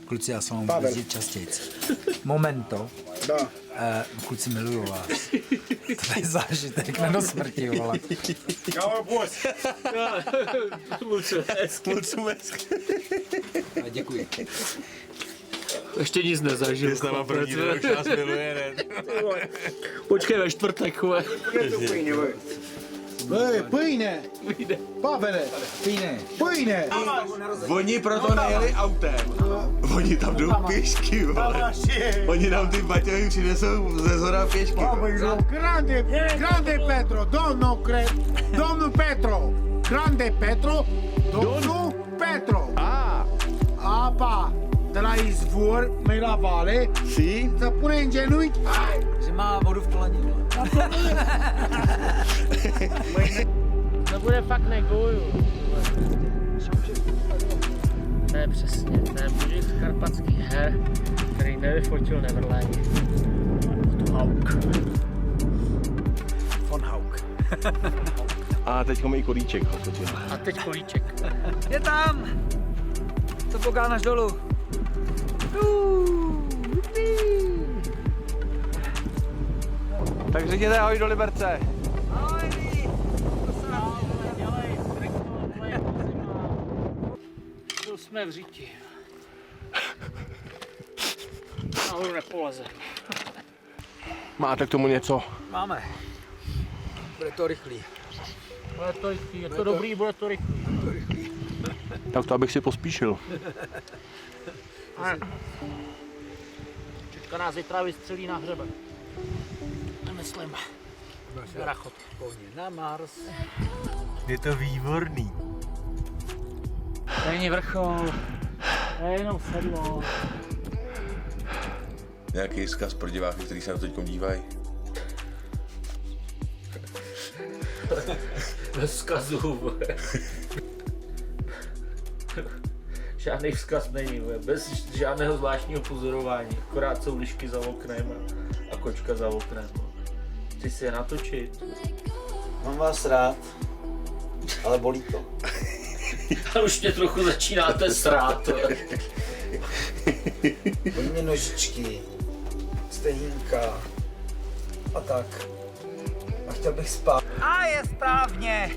Kluci, já se vám budu jezdit častěji. Momento. Kluci, miluju vás. To je zážitek na do smrti, vole. Děkuji. Ještě nic nezažil. Ty s náma první den už nás miluje, ne? Počkej ve čtvrtek, chuje. Pojne! Pavele! Pojne! Oni proto nejeli autem. Oni tam jdou pěšky, vole. Oni nám ty baťohy přinesou ze zhora pěšky. Grande Petro, domnul Petro! Grande Petro, domnul Petro! Apa de la izvor, mai la vale, se pune în genunchi. Že má vodu v koleni, vole. To bude fakt negoju. To je přesně, to je mužik z karpatských her, který nevyfotil Neverland. Hauk. Von Hauk. A teď máme i kolíček. A teď kolíček. Je tam! To bogán až dolů. Tak řekněte ahoj do Liberce. Byl jsme v říti. Nahoru nepoleze. Máte k tomu něco? Máme. Bude to rychlý. Bude to rychlý, je to dobrý, bude to rychlý. Tak to abych si pospíšil. Čečka nás zítra vystřelí na hřeben. Nemyslím. Rachot. Na Mars. Je to výborný. To není vrchol. To je jenom sedlo. Nějaký vzkaz pro diváky, kteří se na to teď dívají? Bez vzkazů. Žádný vzkaz není, bez žádného zvláštního pozorování. Akorát jsou lišky za oknem a kočka za oknem. Chci si je natočit. Mám vás rád, ale bolí to. A už mě trochu začínáte srát. Bolí mě nožičky, stehínka a tak. A chtěl bych spát. A je správně.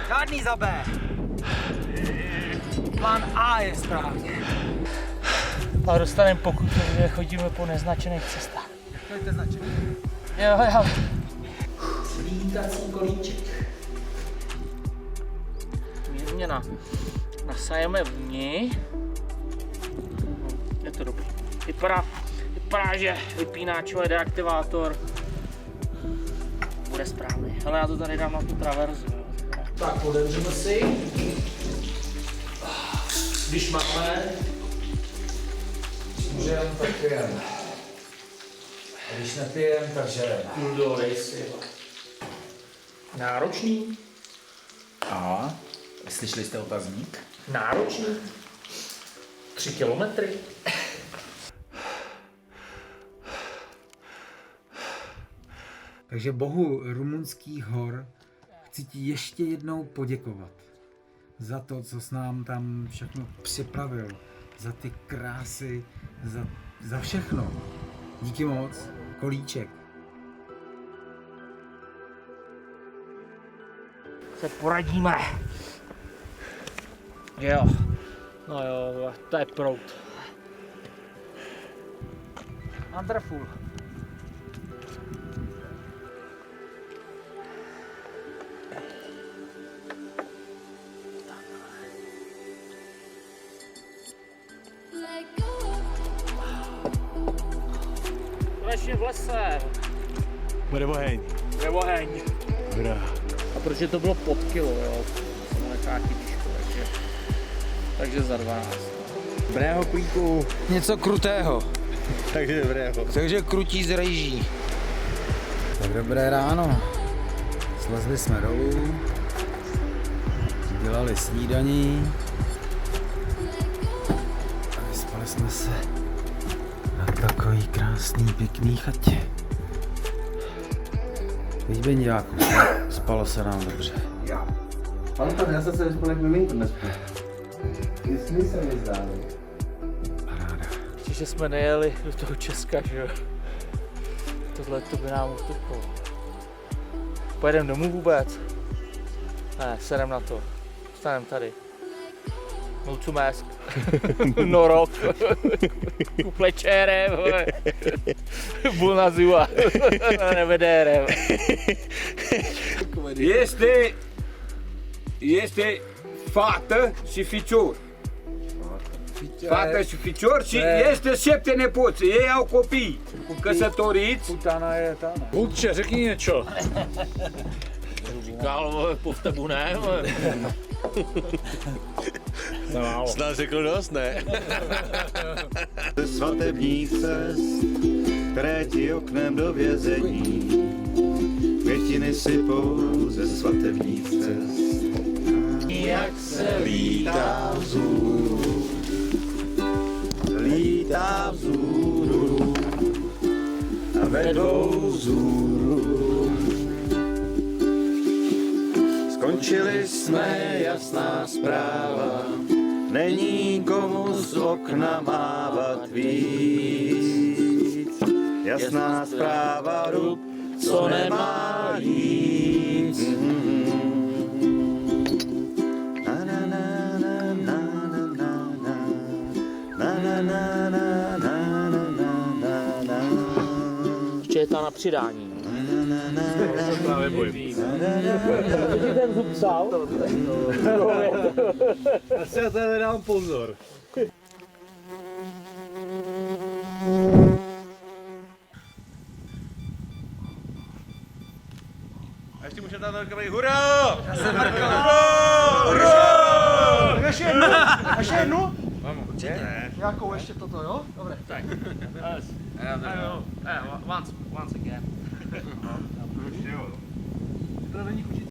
Žádný za B. Plán A je správně. A dostaneme pokutu, že chodíme po neznačených cestách. Dojte značený. Jo. Svítací kolíček. Mírně nasajeme vni. Je to dobrý. Vypadá, že vypínáčové deaktivátor bude správný. Ale já to tady dám na tu traverzu. Tak, podevřeme si. Když máme... Když můžeme, tak pijeme. A když nepijeme, tak žereme. Cool do race. Náročný. A slyšeli jste otazník? Náročný. 3 kilometry. Takže bohu rumunských hor chci ti ještě jednou poděkovat za to, co jsi nám tam všechno připravil, za ty krásy, za všechno. Díky moc, kolíček. Se poradíme. Jo. No jo, to je proud. Wonderful. Konečně v lese. Bude oheň. Je oheň. Dobrá. A protože to bylo pod kilo, jo. Jsem nechá chytíčko, takže za 12. Dobrého klíku. Něco krutého. Takže dobrého. Takže krutí z rejží. Tak dobré ráno. Slezli jsme dolů. Dělali snídaní. A vyspali jsme se na takový krásný, pěkný chatě. Víš, Benďáku, spalo se nám dobře. Ale tak já jsem se vyspal jak miminko dnes. Kysny se mi zdály. Paráda. Že jsme nejeli do toho Česka, že jo. Tohle to by nám uteklo. Pojedeme domů vůbec? Ne, serem na to. Zůstaneme tady. Mulțumesc. Noroc. Cu plăcere. Bună ziua. La revedere. Este fată și ficior. Fată și ficior și este 7 nepoți. Ei au copii căsătoriți. Putana je ta, ne? Vůdče, řekni něco. Říkal, vole, po tebu ne, vole. Snad řekl dost, ne? Ze svatebních cest, které ti oknem do vězení. Květiny sypou ze svatebních cest. Jak se lítá vzhůru, lítá vzhůru a ve dvou vzhůru. Skončili jsme, jasná zpráva, není komu z okna mávat víc. Jasná zpráva, rub, co nemá jít. Na na na na na na na na na na na na na na. Ještě je to na přidání. Právě bojím. Ten zub psal? Asi já tady dám pozor. A ještě můžeme dát takový hurá! Ještě jednu? Jakou ještě toto, jo? Dobré. Once again. Ještě jo. To není chuť